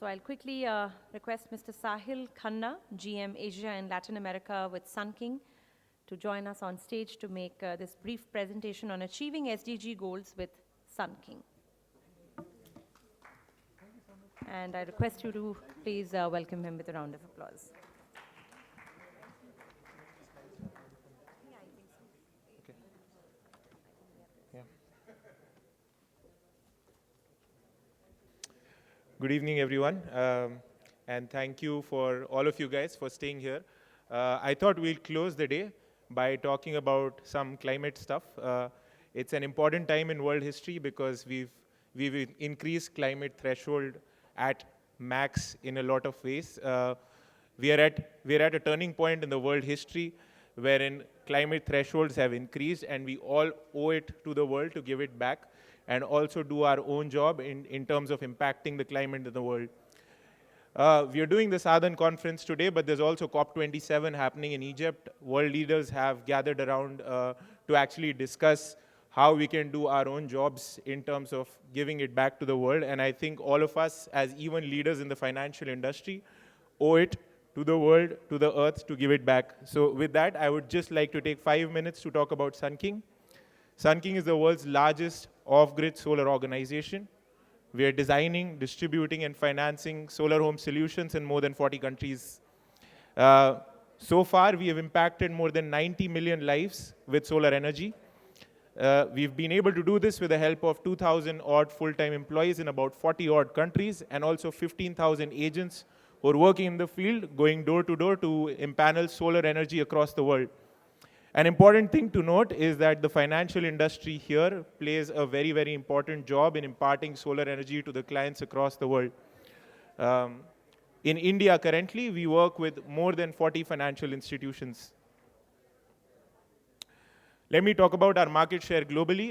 So I'll quickly request Mr. Sahil Khanna, GM Asia and Latin America with Sun King, to join us on stage to make this brief presentation on achieving SDG goals with Sun King. And I request you to please welcome him with a round of applause. Good evening, everyone, and thank you for all of you guys for staying here. I thought we'll close the day by talking about some climate stuff. It's an important time in world history because we've increased climate threshold at max in a lot of ways. We are at a turning point in the world history wherein climate thresholds have increased, and we all owe it to the world to give it back and also do our own job in terms of impacting the climate in the world. We are doing the Sa-Dhan conference today, but there's also COP27 happening in Egypt. World leaders have gathered around to actually discuss how we can do our own jobs in terms of giving it back to the world. And I think all of us, as even leaders in the financial industry, owe it to the world, to the earth, to give it back. So with that, I would just like to take 5 minutes to talk about Sun King. Sun King is the world's largest off-grid solar organization. We are designing, distributing, and financing solar home solutions in more than 40 countries. So far, we have impacted more than 90 million lives with solar energy. We've been able to do this with the help of 2,000 odd full-time employees in about 40 odd countries, and also 15,000 agents who are working in the field, going door to door to impanel solar energy across the world. An important thing to note is that the financial industry here plays a very, very important job in imparting solar energy to the clients across the world. In India currently, we work with more than 40 financial institutions. Let me talk about our market share globally.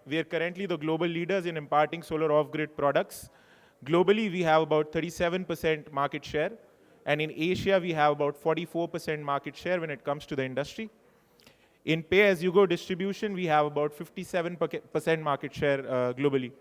We are currently the global leaders in imparting solar off-grid products. Globally, we have about 37% market share. And in Asia, we have about 44% market share when it comes to the industry. In pay-as-you-go distribution, we have about 57% market share globally.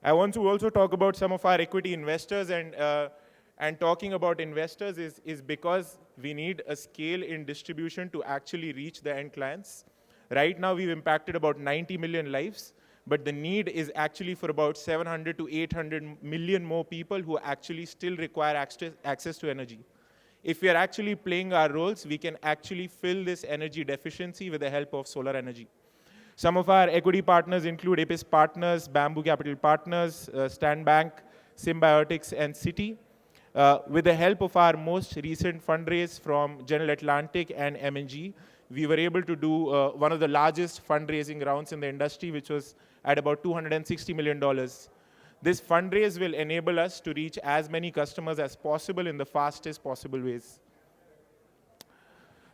I want to also talk about some of our equity investors, and talking about investors is because we need a scale in distribution to actually reach the end clients. Right now, we've impacted about 90 million lives, but the need is actually for about 700 to 800 million more people who actually still require access to energy. If we are actually playing our roles, we can actually fill this energy deficiency with the help of solar energy. Some of our equity partners include Apis Partners, Bamboo Capital Partners, Stan Bank, Symbiotics, and Citi. With the help of our most recent fundraise from General Atlantic and M&G, we were able to do one of the largest fundraising rounds in the industry, which was at about $260 million. This fundraise will enable us to reach as many customers as possible in the fastest possible ways.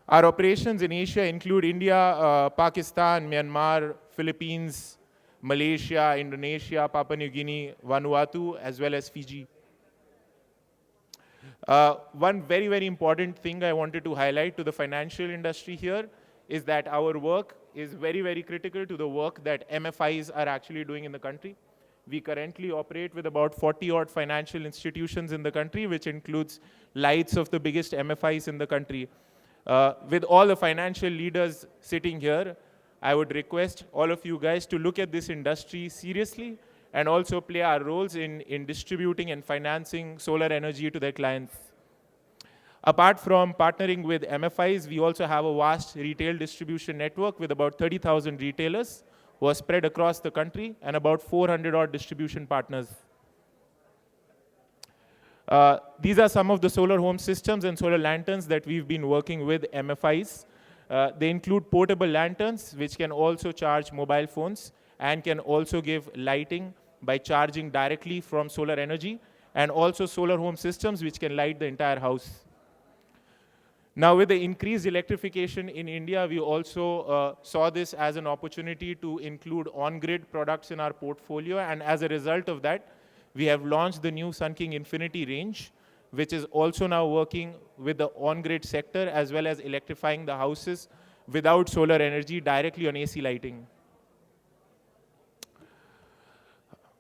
Our operations in Asia include India, Pakistan, Myanmar, Philippines, Malaysia, Indonesia, Papua New Guinea, Vanuatu, as well as Fiji. One very, very important thing I wanted to highlight to the financial industry here is that our work is very, very critical to the work that MFIs are actually doing in the country. We currently operate with about 40 odd financial institutions in the country, which includes lights of the biggest MFIs in the country. With all the financial leaders sitting here, I would request all of you guys to look at this industry seriously and also play our roles in distributing and financing solar energy to their clients. Apart from partnering with MFIs, we also have a vast retail distribution network with about 30,000 retailers who are spread across the country, and about 400 odd distribution partners. These are some of the solar home systems and solar lanterns that we've been working with MFIs. They include portable lanterns, which can also charge mobile phones and can also give lighting by charging directly from solar energy, and also solar home systems which can light the entire house. Now, with the increased electrification in India, we also saw this as an opportunity to include on-grid products in our portfolio, and as a result of that, we have launched the new Sun King Infinity range, which is also now working with the on-grid sector as well as electrifying the houses without solar energy directly on AC lighting.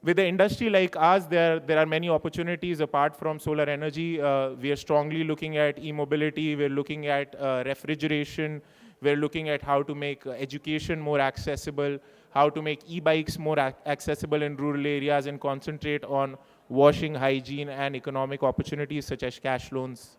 With the industry like ours, there are many opportunities apart from solar energy. We are strongly looking at e-mobility. We're looking at refrigeration. We're looking at how to make education more accessible, how to make e-bikes more accessible in rural areas, and concentrate on washing, hygiene, and economic opportunities such as cash loans.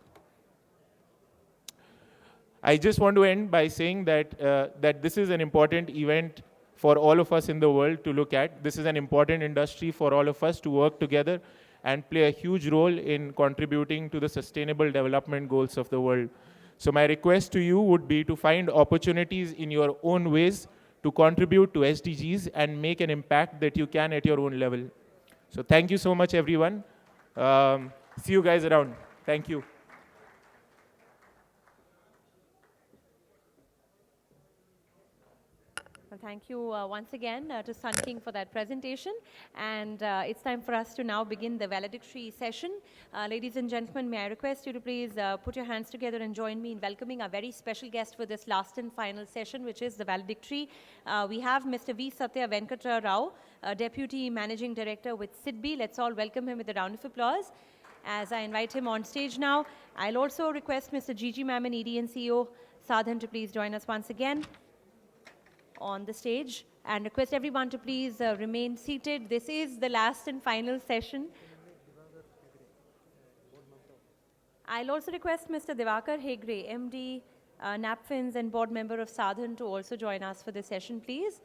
I just want to end by saying that this is an important event for all of us in the world to look at. This is an important industry for all of us to work together and play a huge role in contributing to the sustainable development goals of the world. So my request to you would be to find opportunities in your own ways to contribute to SDGs and make an impact that you can at your own level. So thank you so much, everyone. See you guys around. Thank you. Well, thank you once again to Sun King for that presentation. And it's time for us to now begin the valedictory session. Ladies and gentlemen, may I request you to please put your hands together and join me in welcoming our very special guest for this last and final session, which is the valedictory. We have Mr. Satya Venkata Rao, Deputy Managing Director with SIDBI. Let's all welcome him with a round of applause. As I invite him on stage now, I'll also request Mr. G.G. Mammon, ED and CEO, Sa-Dhan, to please join us once again on the stage, and request everyone to please remain seated. This is the last and final session. I'll also request Mr. Divakar Hegre, MD, Napfins and board member of Sa-Dhan, to also join us for this session, please.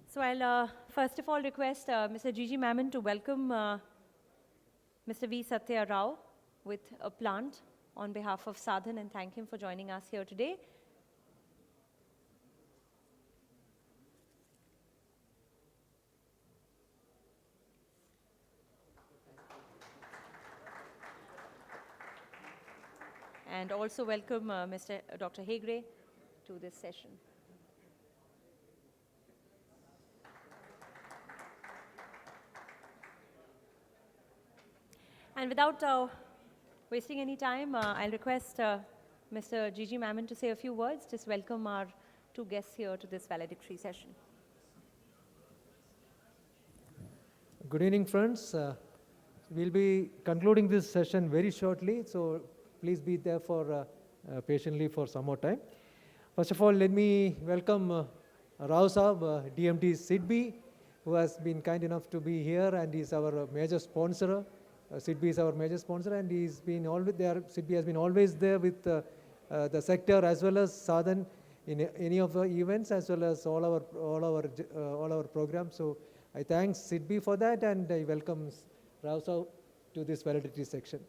So I'll first of all request Mr. G.G. Mammon to welcome Mr. Satya Rao with a plant on behalf of Sa-Dhan and thank him for joining us here today. And also welcome Dr. Hegre to this session. And without wasting any time, I'll request Mr. G.G. Mammon to say a few words. Just welcome our two guests here to this valedictory session. Good evening, friends. We'll be concluding this session very shortly, so please be there for patiently for some more time. First of all, let me welcome Rao Saab, DMD SIDBI, who has been kind enough to be here and is our major sponsor. SIDBI is our major sponsor, and he's been always there. SIDBI has been always there with the sector as well as Sa-Dhan in any of the events, as well as all our programs. So I thank SIDBI for that, and I welcome Rao Saab to this valedictory section.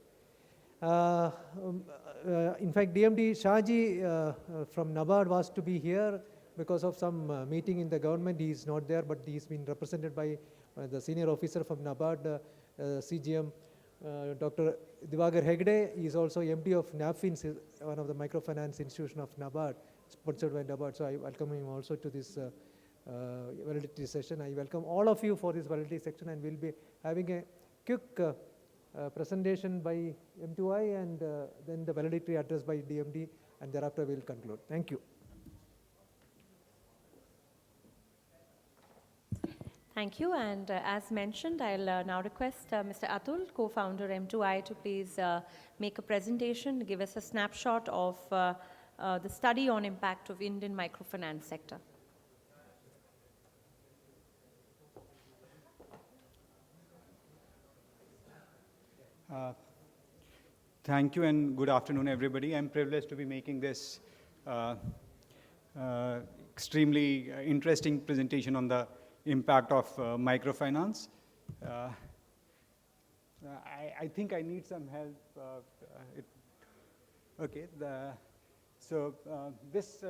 In fact, DMD Shaji from NABARD was to be here because of some meeting in the government. He is not there, but he's been represented by the senior officer from NABARD, CGM, Dr. Divakar Hegde. He is also MD of Napfins, one of the microfinance institution of NABARD, sponsored by NABARD. So I welcome him also to this valedictory session. I welcome all of you for this valedictory section, and we'll be having a quick presentation by M2I and then the valedictory address by DMD, and thereafter we'll conclude. Thank you. Thank you, and as mentioned, I'll now request Mr. Atul, co-founder M2I, to please make a presentation, give us a snapshot of the study on impact of Indian microfinance sector. Thank you and good afternoon, everybody. I'm privileged to be making this extremely interesting presentation on the impact of microfinance. I think I need some help. This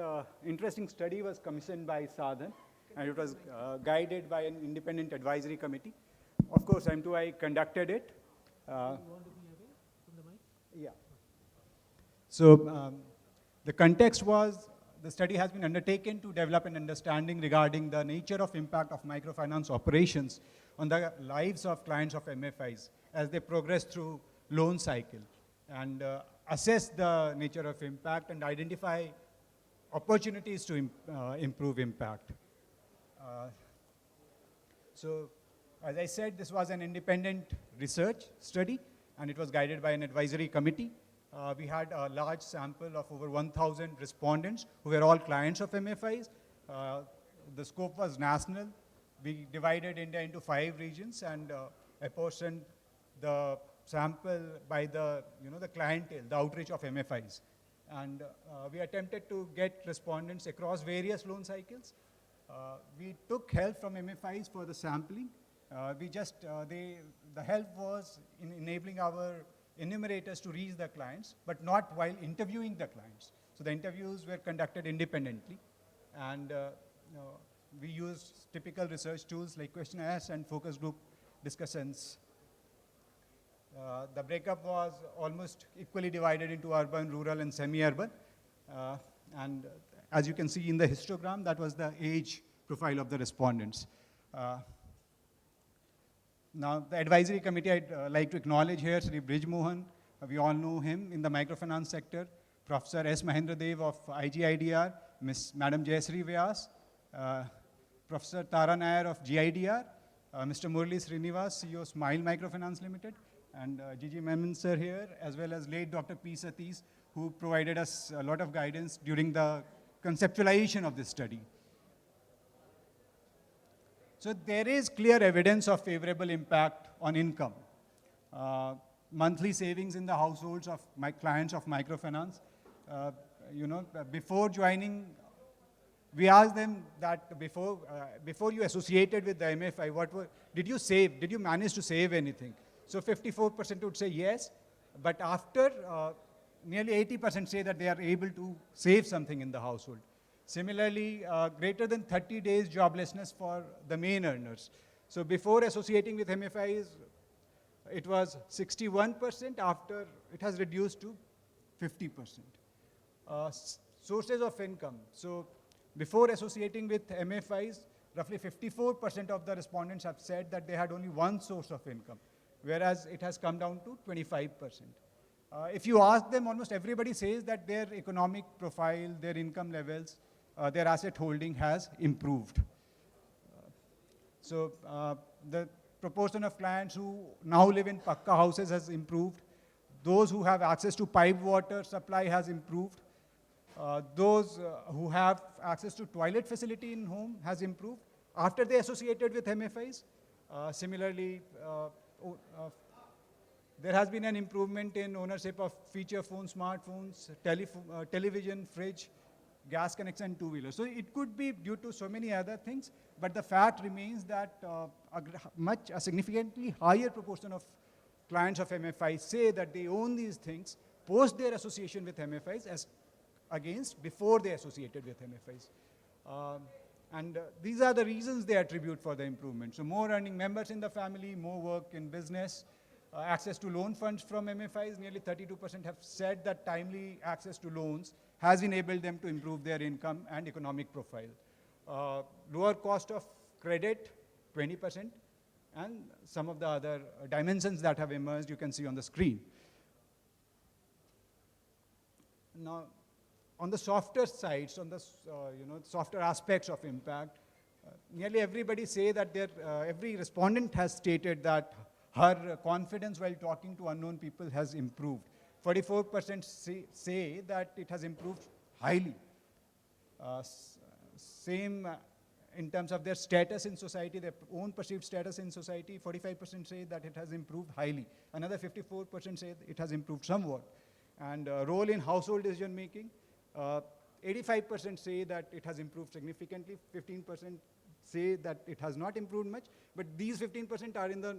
interesting study was commissioned by Sa-Dhan, and it was guided by an independent advisory committee. Of course, M2I conducted it. Yeah. So the context was the study has been undertaken to develop an understanding regarding the nature of impact of microfinance operations on the lives of clients of MFIs as they progress through loan cycle and assess the nature of impact and identify opportunities to improve impact. So as I said, this was an independent research study and it was guided by an advisory committee. We had a large sample of over 1,000 respondents who were all clients of MFIs. The scope was national. We divided India into 5 regions and apportioned the sample by the, the clientele, the outreach of MFIs. And we attempted to get respondents across various loan cycles. We took help from MFIs for the sampling. The help was in enabling our enumerators to reach the clients, but not while interviewing the clients. So the interviews were conducted independently, and we used typical research tools like questionnaires and focus group discussions. The breakup was almost equally divided into urban, rural, and semi-urban. And as you can see in the histogram, that was the age profile of the respondents. Now, the advisory committee, I'd like to acknowledge here Sri Brij Mohan. We all know him in the microfinance sector. Professor S. Mahendra Dev of IGIDR, Madam Jayasri Vyas, Professor Tara Nair of GIDR, Mr. Murli Srinivas, CEO Smile Microfinance Limited, and Gigi Memon sir here, as well as late Dr. P. Satish, who provided us a lot of guidance during the conceptualization of this study. So there is clear evidence of favorable impact on income. Monthly savings in the households of my clients of microfinance. Before joining, we asked them that before you associated with the MFI, did you save? Did you manage to save anything? So 54% would say yes, but after nearly 80% say that they are able to save something in the household. Similarly, greater than 30 days joblessness for the main earners. So before associating with MFIs, it was 61%, after it has reduced to 50%. Sources of income. So before associating with MFIs, roughly 54% of the respondents have said that they had only one source of income, whereas it has come down to 25%. If you ask them, almost everybody says that their economic profile, their income levels, their asset holding has improved. So the proportion of clients who now live in Pakka houses has improved. Those who have access to piped water supply has improved. Those who have access to toilet facility in home has improved after they associated with MFIs. Similarly, there has been an improvement in ownership of feature phones, smartphones, television, fridge, gas connection, two-wheelers. So it could be due to so many other things, but the fact remains that a significantly higher proportion of clients of MFIs say that they own these things post their association with MFIs as against before they associated with MFIs. These are the reasons they attribute for the improvement. So more earning members in the family, more work in business, access to loan funds from MFIs, nearly 32% have said that timely access to loans has enabled them to improve their income and economic profile. Lower cost of credit, 20%, and some of the other dimensions that have emerged you can see on the screen. Now, on the softer sides, on the softer aspects of impact, nearly everybody say that every respondent has stated that her confidence while talking to unknown people has improved. 44% say that it has improved highly. Same in terms of their status in society, their own perceived status in society, 45% say that it has improved highly. Another 54% say it has improved somewhat. And role in household decision making, 85% say that it has improved significantly, 15% say that it has not improved much, but these 15% are in the,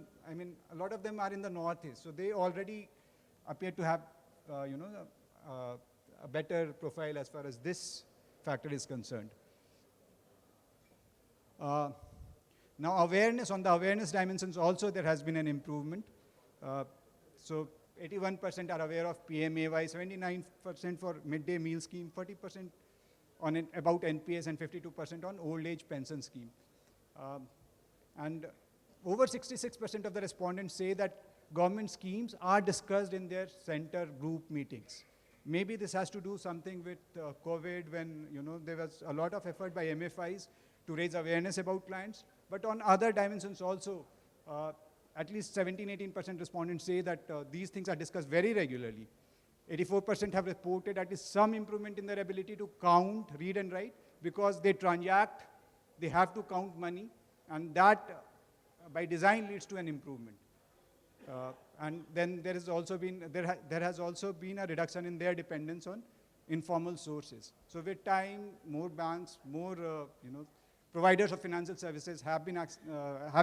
a lot of them are in the northeast, so they already appear to have, a better profile as far as this factor is concerned. Now awareness, on the awareness dimensions also there has been an improvement. So 81% are aware of PMAY, 79% for midday meal scheme, 40% on about NPS, and 52% on old age pension scheme. And over 66% of the respondents say that government schemes are discussed in their center group meetings. Maybe this has to do something with COVID, when there was a lot of effort by MFIs to raise awareness about clients. But on other dimensions also, at least 17-18% respondents say that these things are discussed very regularly. 84% have reported at least some improvement in their ability to count, read and write, because they transact, they have to count money, and that by design leads to an improvement. And then there has also been a reduction in their dependence on informal sources. So with time, more banks, more providers of financial services have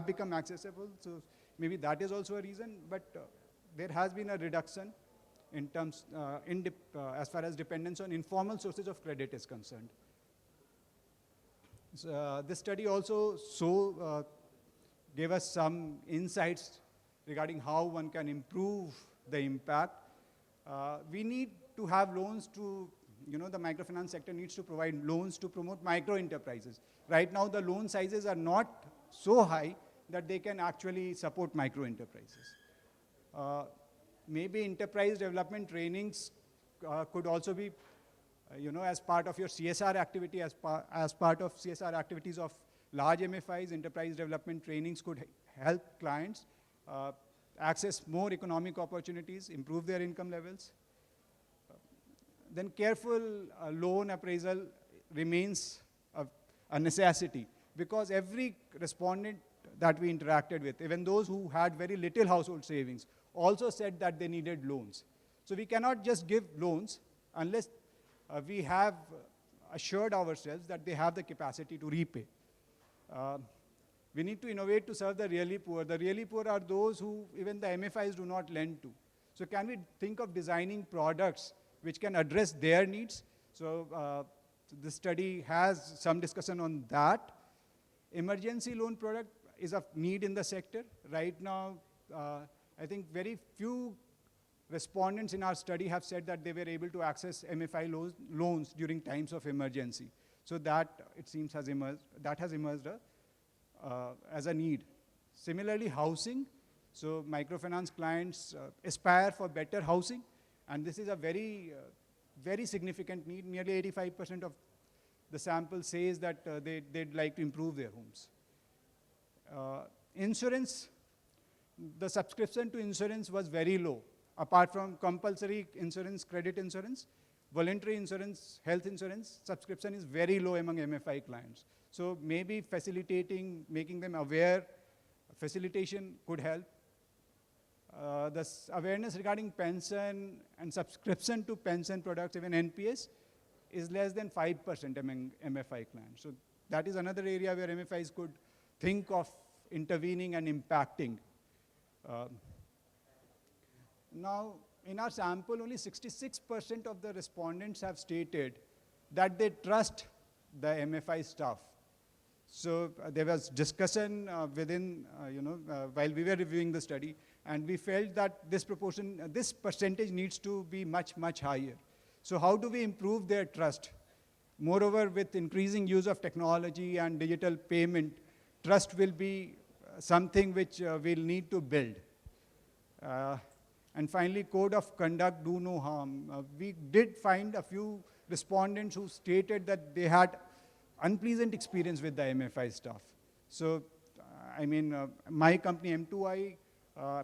become accessible. So maybe that is also a reason. But there has been a reduction in terms as far as dependence on informal sources of credit is concerned. So, this study also gave us some insights regarding how one can improve the impact. We need to have loans to, the microfinance sector needs to provide loans to promote micro enterprises. Right now, the loan sizes are not so high that they can actually support micro enterprises. Maybe enterprise development trainings could also be, as part of your CSR activity, as part of CSR activities of large MFIs. Enterprise development trainings could help clients access more economic opportunities, improve their income levels. Then careful loan appraisal remains a necessity, because every respondent that we interacted with, even those who had very little household savings, also said that they needed loans. So we cannot just give loans unless we have assured ourselves that they have the capacity to repay. We need to innovate to serve the really poor. The really poor are those who even the MFIs do not lend to. So can we think of designing products which can address their needs? So this study has some discussion on that. Emergency loan product is a need in the sector. Right now, I think very few respondents in our study have said that they were able to access MFI loans during times of emergency. So that, it seems, has emerged as a need. Similarly, housing. So microfinance clients aspire for better housing, and this is a very, very significant need. Nearly 85% of the sample says that they'd like to improve their homes. Insurance, the subscription to insurance was very low. Apart from compulsory insurance, credit insurance, voluntary insurance, health insurance, subscription is very low among MFI clients. So maybe facilitating, making them aware, facilitation could help. The awareness regarding pension and subscription to pension products, even NPS, is less than 5% among MFI clients. So that is another area where MFIs could think of intervening and impacting. Now, in our sample, only 66% of the respondents have stated that they trust the MFI staff. So there was discussion within, while we were reviewing the study, and we felt that this percentage needs to be much, much higher. So how do we improve their trust? Moreover, with increasing use of technology and digital payment, trust will be something which we'll need to build. And finally, code of conduct, do no harm. We did find a few respondents who stated that they had unpleasant experience with the MFI staff. So, my company M2I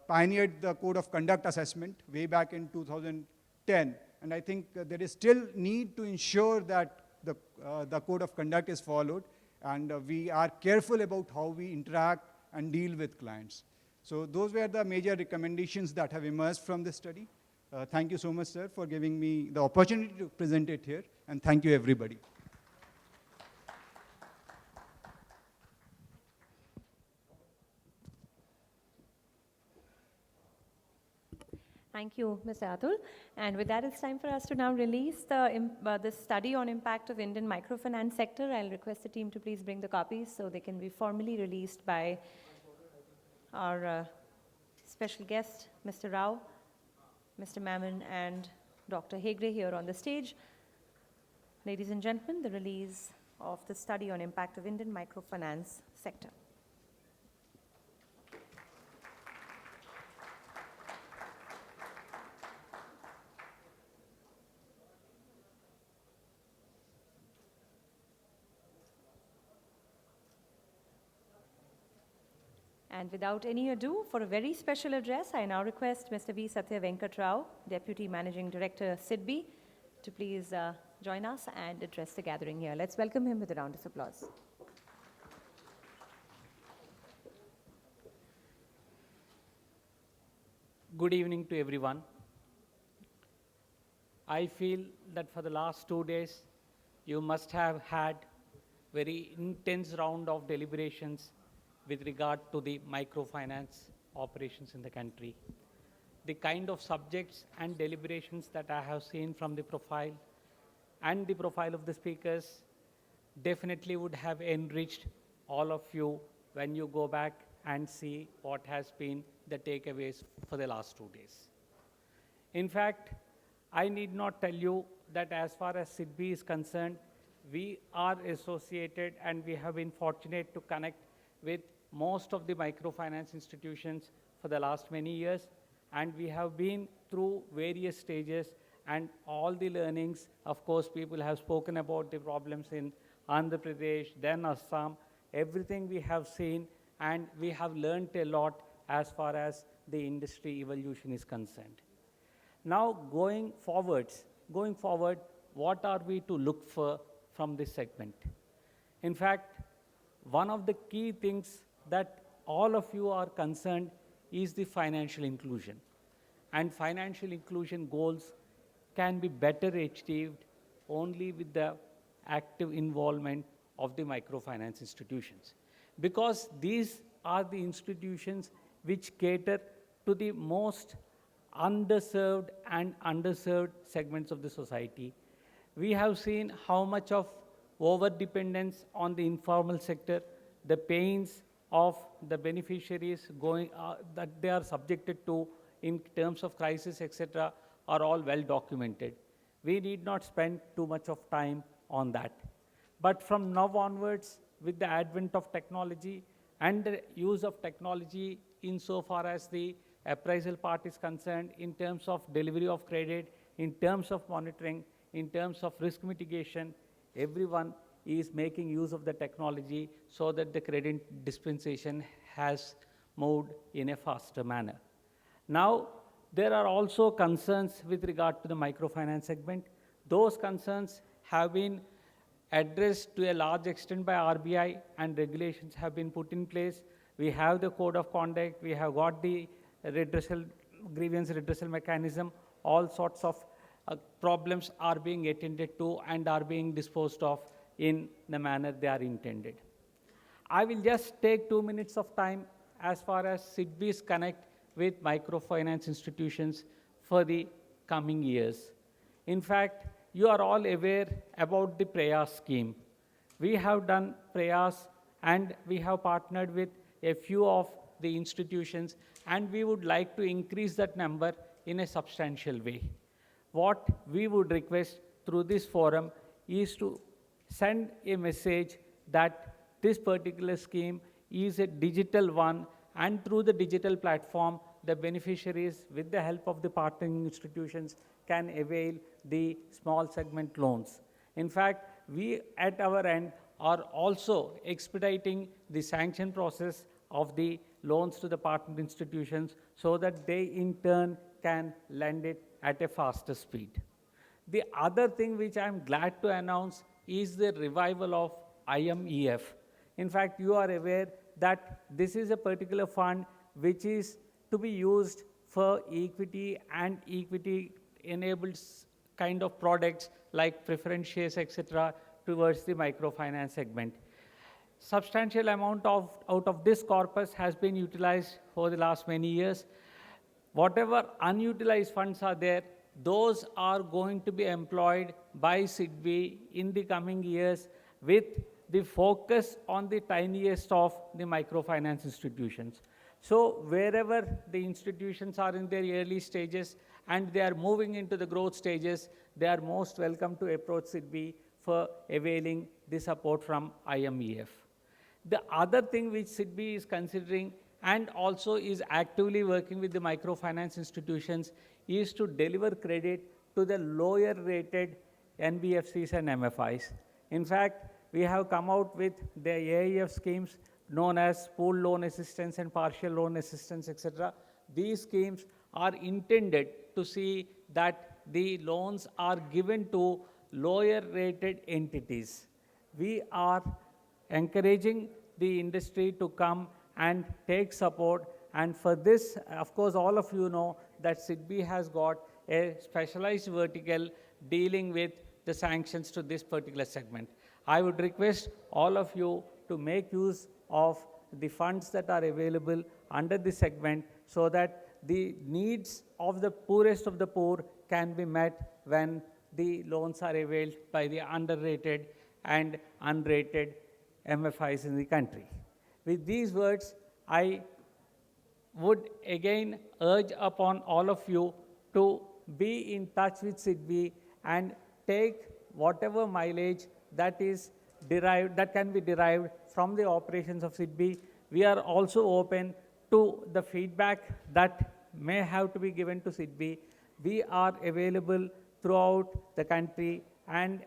pioneered the code of conduct assessment way back in 2010. And I think there is still need to ensure that the code of conduct is followed, and we are careful about how we interact and deal with clients. So those were the major recommendations that have emerged from this study. Thank you so much, sir, for giving me the opportunity to present it here, and thank you, everybody. Thank you, Mr. Atul. And with that, it's time for us to now release the study on impact of Indian microfinance sector. I'll request the team to please bring the copies so they can be formally released by our special guest, Mr. Rao. Mr. Mammon and Dr. Hegde here on the stage. Ladies and gentlemen, the release of the study on impact of Indian microfinance sector. And without any ado, for a very special address, I now request Mr. V. Satya Venkata, Deputy Managing Director, SIDBI, to please join us and address the gathering here. Let's welcome him with a round of applause. Good evening to everyone. I feel that for the last 2 days, you must have had very intense round of deliberations with regard to the microfinance operations in the country. The kind of subjects and deliberations that I have seen from the profile and the profile of the speakers definitely would have enriched all of you when you go back and see what has been the takeaways for the last 2 days. In fact, I need not tell you that as far as SIDBI is concerned, we are associated and we have been fortunate to connect with most of the microfinance institutions for the last many years, and we have been through various stages and all the learnings. Of course, people have spoken about the problems in Andhra Pradesh, then Assam, everything we have seen, and we have learned a lot as far as the industry evolution is concerned. Now, going forward, what are we to look for from this segment? In fact, one of the key things that all of you are concerned is the financial inclusion. And financial inclusion goals can be better achieved only with the active involvement of the microfinance institutions. Because these are the institutions which cater to the most underserved and underserved segments of the society. We have seen how much of over-dependence on the informal sector, the pains of the beneficiaries that they are subjected to in terms of crisis, etc., are all well documented. We need not spend too much of time on that. But from now onwards, with the advent of technology and the use of technology insofar as the appraisal part is concerned, in terms of delivery of credit, in terms of monitoring, in terms of risk mitigation, everyone is making use of the technology so that the credit dispensation has moved in a faster manner. Now, there are also concerns with regard to the microfinance segment. Those concerns have been addressed to a large extent by RBI, and regulations have been put in place. We have the code of conduct, we have got the grievance redressal mechanism, all sorts of problems are being attended to and are being disposed of in the manner they are intended. I will just take 2 minutes of time as far as SIDBI's connect with microfinance institutions for the coming years. In fact, you are all aware about the Prayas scheme. We have done Prayas and we have partnered with a few of the institutions, and we would like to increase that number in a substantial way. What we would request through this forum is to send a message that this particular scheme is a digital one, and through the digital platform, the beneficiaries, with the help of the partnering institutions, can avail the small segment loans. In fact, we at our end are also expediting the sanction process of the loans to the partner institutions so that they in turn can lend it at a faster speed. The other thing which I am glad to announce is the revival of IMEF. In fact, you are aware that this is a particular fund which is to be used for equity and equity-enabled kind of products like preference shares, etc., towards the microfinance segment. Substantial amount out of this corpus has been utilized for the last many years. Whatever unutilized funds are there, those are going to be employed by SIDBI in the coming years with the focus on the tiniest of the microfinance institutions. So wherever the institutions are in their early stages and they are moving into the growth stages, they are most welcome to approach SIDBI for availing the support from IMEF. The other thing which SIDBI is considering and also is actively working with the microfinance institutions is to deliver credit to the lower rated NBFCs and MFIs. In fact, we have come out with the AIF schemes known as pool loan assistance and partial loan assistance, etc. These schemes are intended to see that the loans are given to lower rated entities. We are encouraging the industry to come and take support, and for this, of course, all of you know that SIDBI has got a specialized vertical dealing with the sanctions to this particular segment. I would request all of you to make use of the funds that are available under this segment so that the needs of the poorest of the poor can be met when the loans are availed by the underrated and unrated MFIs in the country. With these words, I would again urge upon all of you to be in touch with SIDBI and take whatever mileage that is derived, that can be derived from the operations of SIDBI. We are also open to the feedback that may have to be given to SIDBI. We are available throughout the country, and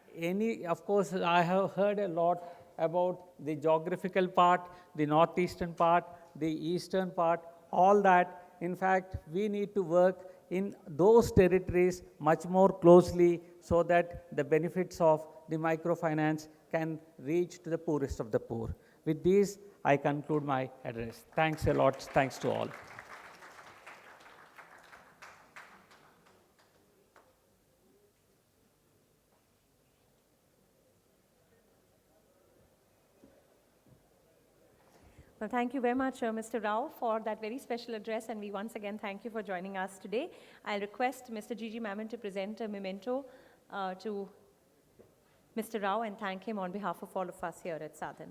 of course, I have heard a lot about the geographical part, the northeastern part, the eastern part, all that. In fact, we need to work in those territories much more closely so that the benefits of the microfinance can reach to the poorest of the poor. With this, I conclude my address. Thanks a lot. Thanks to all. Well, thank you very much, Mr. Rao, for that very special address, and we once again thank you for joining us today. I'll request Mr. Gigi Mammon to present a memento to Mr. Rao and thank him on behalf of all of us here at Sa-Dhan.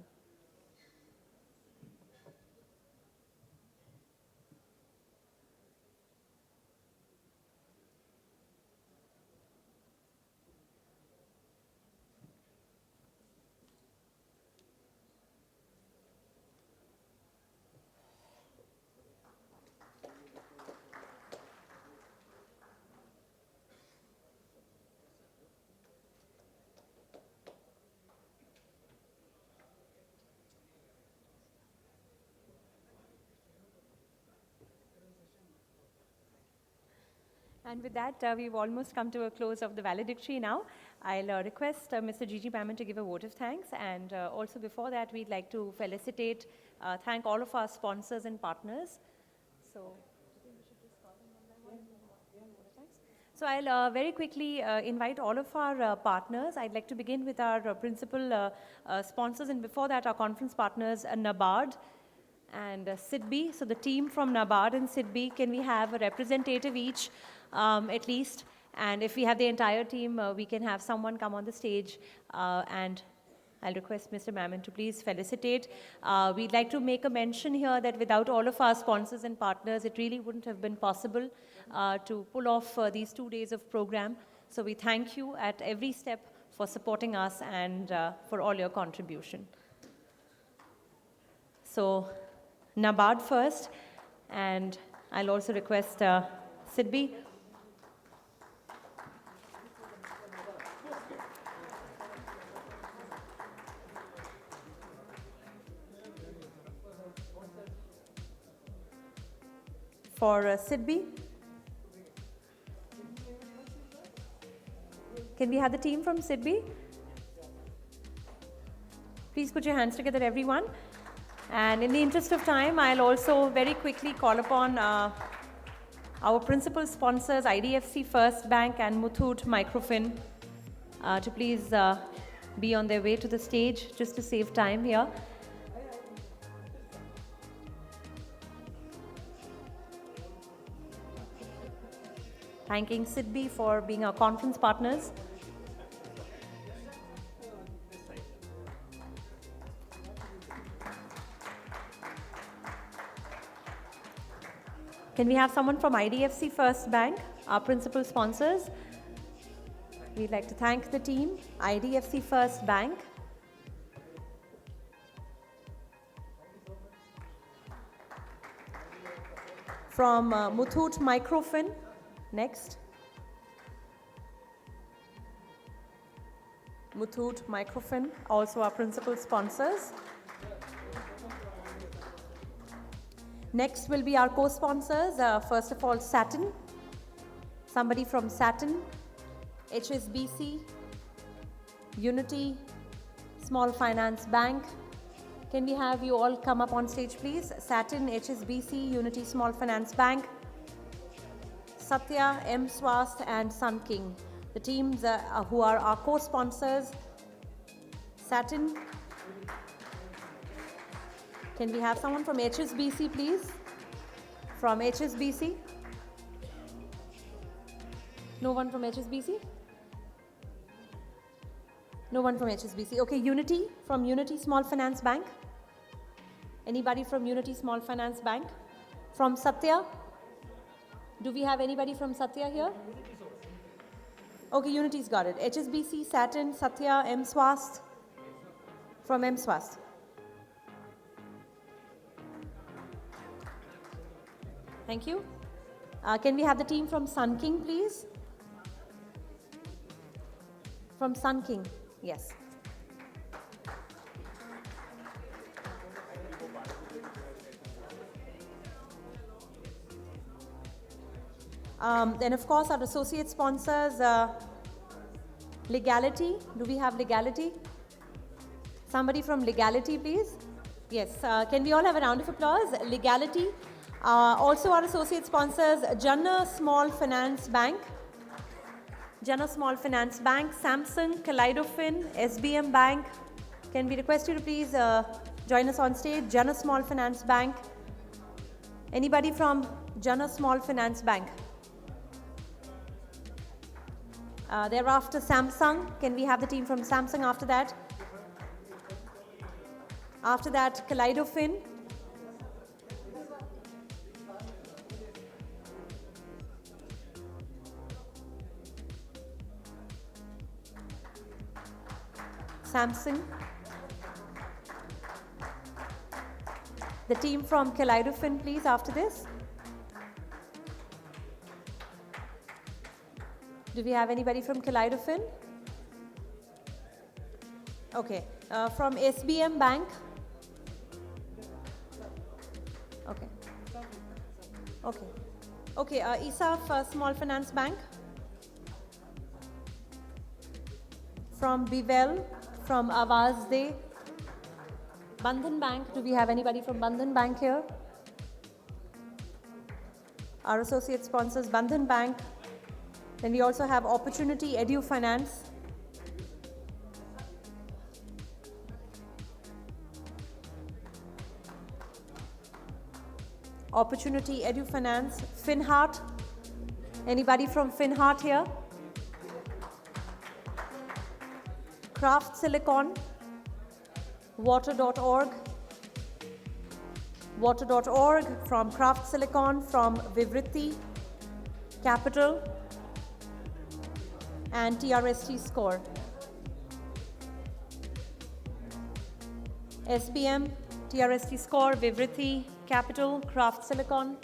And with that, we've almost come to a close of the valedictory now. I'll request Mr. Gigi Mammon to give a vote of thanks. And also before that, we'd like to felicitate, thank all of our sponsors and partners. So I'll very quickly invite all of our partners. I'd like to begin with our principal sponsors, and before that, our conference partners, NABARD and SIDBI. So the team from NABARD and SIDBI, can we have a representative each at least? And if we have the entire team, we can have someone come on the stage, and I'll request Mr. Mammon to please felicitate. We'd like to make a mention here that without all of our sponsors and partners, it really wouldn't have been possible to pull off these 2 days of program. So we thank you at every step for supporting us and for all your contribution. So NABARD first, and I'll also request SIDBI. For SIDBI, can we have the team from SIDBI? Please put your hands together, everyone. And in the interest of time, I'll also very quickly call upon our principal sponsors, IDFC First Bank and Muthoot Microfinance, to please be on their way to the stage just to save time here. Thanking SIDBI for being our conference partners. Can we have someone from IDFC First Bank, our principal sponsors? We'd like to thank the team, IDFC First Bank. From Muthoot Microfin, next. Muthoot Microfin, also our principal sponsors. Next will be our co-sponsors. First of all, Sa-Dhan. Somebody from Sa-Dhan, HSBC, Unity, Small Finance Bank. Can we have you all come up on stage, please? Sa-Dhan, HSBC, Unity Small Finance Bank, Satya, M-Swast, and Sun King. The teams who are our co-sponsors. Sa-Dhan. Can we have someone from HSBC, please? From HSBC? No one from HSBC? No one from HSBC. Okay, Unity, from Unity Small Finance Bank. Anybody from Unity Small Finance Bank? From Satya? Do we have anybody from Satya here? Okay, Unity's got it. HSBC, Sa-Dhan, Satya, M-Swast. From M-Swast. Thank you. Can we have the team from Sun King, please? From Sun King, yes. Then of course our associate sponsors, Legality. Do we have Legality? Somebody from Legality, please? Yes. Can we all have a round of applause? Legality. Also our associate sponsors, Jana Small Finance Bank. Jana Small Finance Bank, Samsung, Kaleidofin, SBM Bank. Can we request you to please join us on stage? Jana Small Finance Bank. Anybody from Jana Small Finance Bank? Thereafter, Samsung. Can we have the team from Samsung after that? After that, Kaleidofin. Samsung. The team from Kaleidofin, please, after this. Do we have anybody from Kaleidofin? Okay. From SBM Bank? Okay. Okay. Okay. ISAF Small Finance Bank? From Bivel? From Avazde? Bandhan Bank? Do we have anybody from Bandhan Bank here? Our associate sponsors, Bandhan Bank. Then we also have Opportunity Edu Finance. Opportunity Edu Finance. Finheart. Anybody from Finheart here? Craft Silicon. Water.org. Water.org from Craft Silicon, from Vivritti Capital, and TRST Score. SBM, TRST Score, Vivritti Capital, Craft Silicon.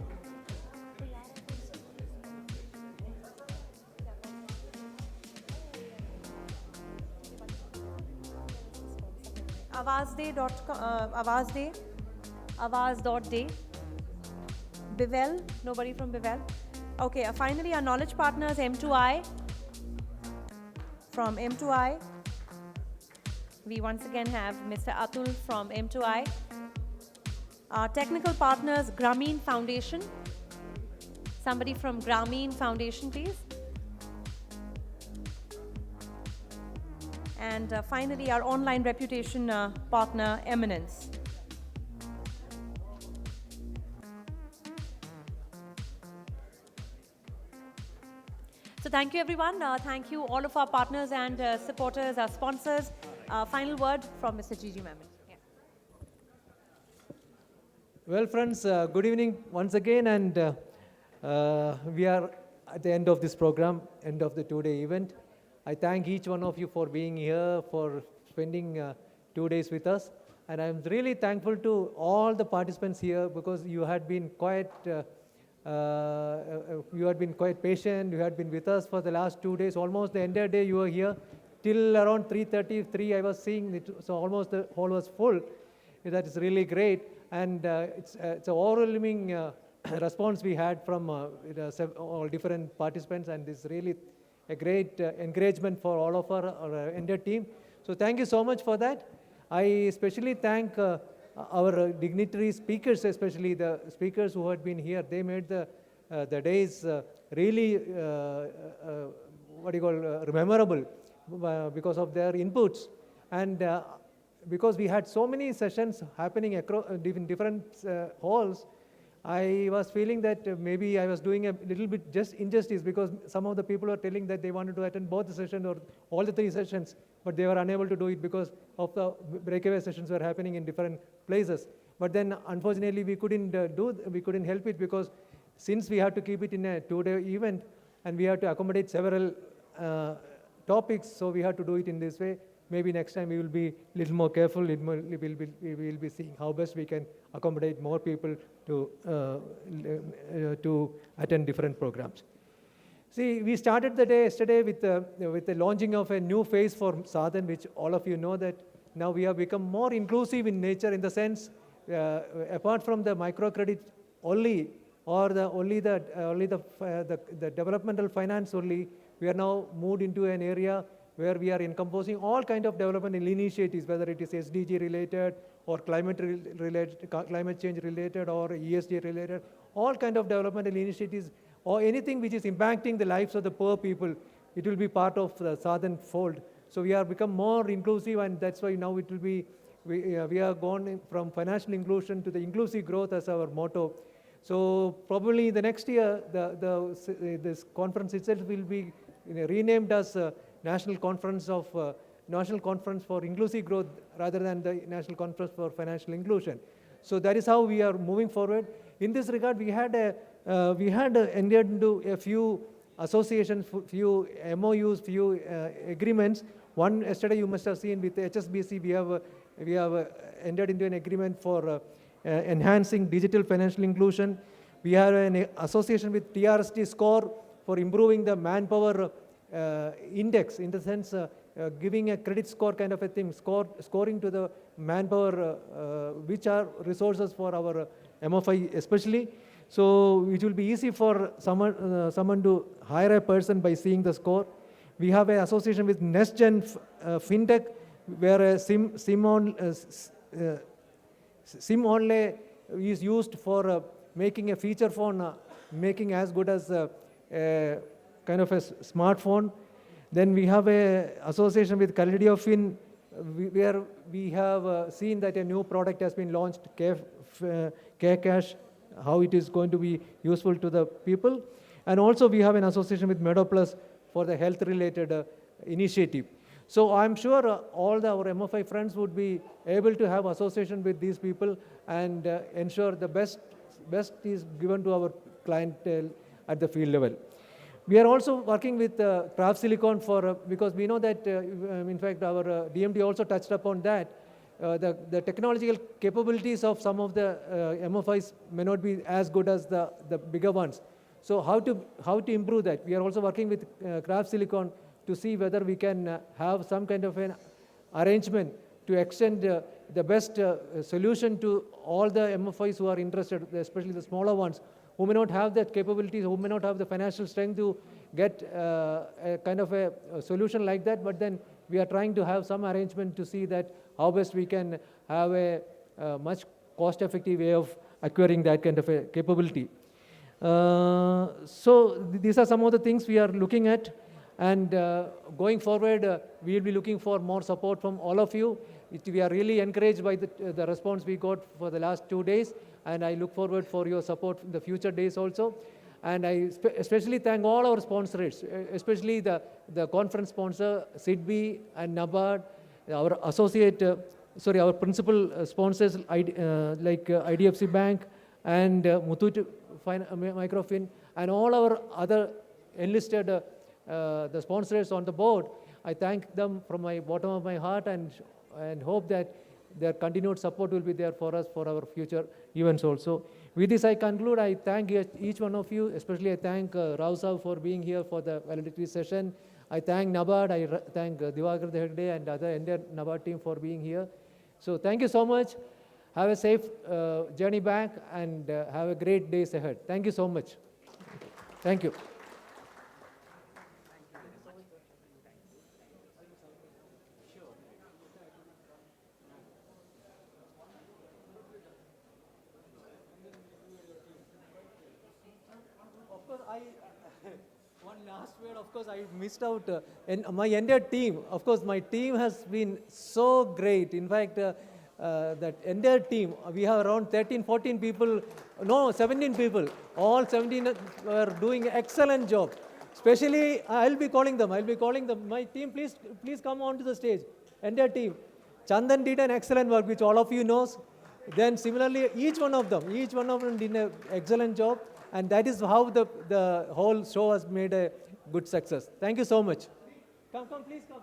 Avaz.day. Bivel, nobody from Bivel. Okay, finally our knowledge partners, M2I. From M2I, we once again have Mr. Atul from M2I. Our technical partners, Grameen Foundation. Somebody from Grameen Foundation, please. And finally, our online reputation partner, Eminence. So thank you, everyone. Thank you, all of our partners and supporters, our sponsors. Final word from Mr. Gigi Mammon. Yeah. Well, friends, good evening once again, and We are at the end of this program, end of the two-day event. I thank each one of you for being here, for spending 2 days with us. And I'm really thankful to all the participants here because you had been quite patient. You had been with us for the last 2 days. Almost the entire day you were here. Till around 3:33 I was seeing it, so almost the hall was full. That is really great. And it's an overwhelming response we had from all different participants, and it's really a great encouragement for all of our entire team. So thank you so much for that. I especially thank our dignitary speakers, especially the speakers who had been here. They made the days really memorable because of their inputs. And because we had so many sessions happening across different halls, I was feeling that maybe I was doing a little bit just injustice because some of the people were telling that they wanted to attend both the sessions or all the 3 sessions, but they were unable to do it because of the breakaway sessions were happening in different places. But then unfortunately we couldn't help it because since we had to keep it in a 2-day event and we had to accommodate several topics, so we had to do it in this way. Maybe next time we will be a little more careful. We will be seeing how best we can accommodate more people to attend different programs. See, we started the day yesterday with the launching of a new phase for Sa-Dhan, which all of you know that now we have become more inclusive in nature in the sense, apart from the microcredit only, or the developmental finance only, we are now moved into an area where we are encompassing all kind of developmental initiatives, whether it is SDG related or climate change related or ESG related, all kind of developmental initiatives or anything which is impacting the lives of the poor people, it will be part of the Sa-Dhan fold. So we are become more inclusive, and that's why now it will be, we are gone from financial inclusion to the inclusive growth as our motto. So probably the next year, this conference itself will be renamed as National Conference for Inclusive Growth rather than the National Conference for Financial Inclusion. So that is how we are moving forward. In this regard, we had entered into a few associations, few MOUs, few agreements. One yesterday you must have seen with HSBC, we have entered into an agreement for enhancing digital financial inclusion. We have an association with TRST score for improving the manpower index, in the sense giving a credit score kind of a thing, scoring to the manpower, which are resources for our MFI especially. So it will be easy for someone to hire a person by seeing the score. We have an association with NextGen FinTech, where a SIM only is used for making a feature phone, making as good as kind of a smartphone. Then we have a association with Fin, where we have seen that a new product has been launched, Cash, how it is going to be useful to the people. And also we have an association with Meadow Plus for the health related initiative. So I'm sure all our MFI friends would be able to have association with these people and ensure the best is given to our clientele at the field level. We are also working with Craft Silicon because we know that, in fact, our DMD also touched upon that. The technological capabilities of some of the MFIs may not be as good as the bigger ones. So how to improve that? We are also working with Craft Silicon to see whether we can have some kind of an arrangement to extend the best solution to all the MFIs who are interested, especially the smaller ones, who may not have that capabilities, who may not have the financial strength to get a kind of a solution like that. But then we are trying to have some arrangement to see that how best we can have a much cost-effective way of acquiring that kind of a capability. So these are some of the things we are looking at. And going forward, we will be looking for more support from all of you. We are really encouraged by the response we got for the last 2 days, and I look forward for your support in the future days also. And I especially thank all our sponsors, especially the conference sponsor, SIDBI and NABARD, our our principal sponsors like IDFC Bank and Muthoot Microfinance, and all our other enlisted the sponsors on the board. I thank them from my bottom of my heart and hope that their continued support will be there for us for our future events also. With this, I conclude. I thank each one of you, especially I thank Rao Saab for being here for the valedictory session. I thank NABARD, I thank Divakar Hegde and other entire NABARD team for being here. So thank you so much. Have a safe journey back and have a great days ahead. Thank you so much. Thank you. Of course, one last word, of course, I missed out. And my entire team, of course, my team has been so great. In fact, that entire team, we have around 13, 14 people, no, 17 people. All 17 are doing an excellent job. Especially, I'll be calling them. My team, please come onto the stage. Entire team. Chandan did an excellent work, which all of you knows. Then similarly, each one of them did an excellent job. And that is how the whole show has made a good success. Thank you so much. Come, please come.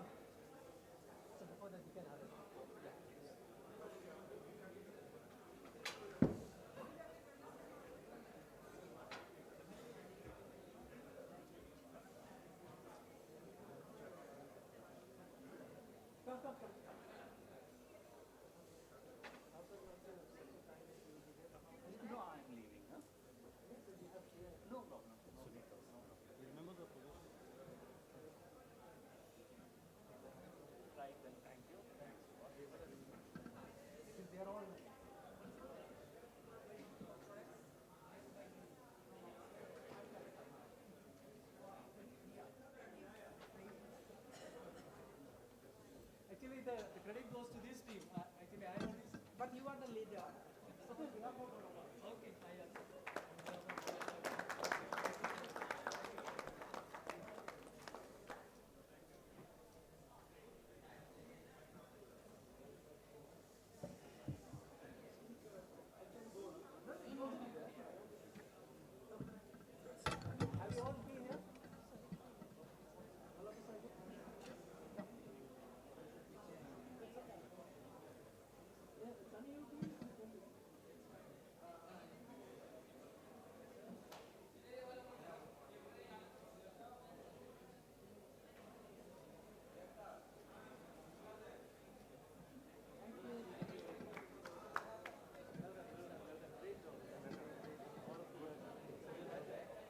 Actually, the credit goes to this team. Actually, I only. But you are the leader.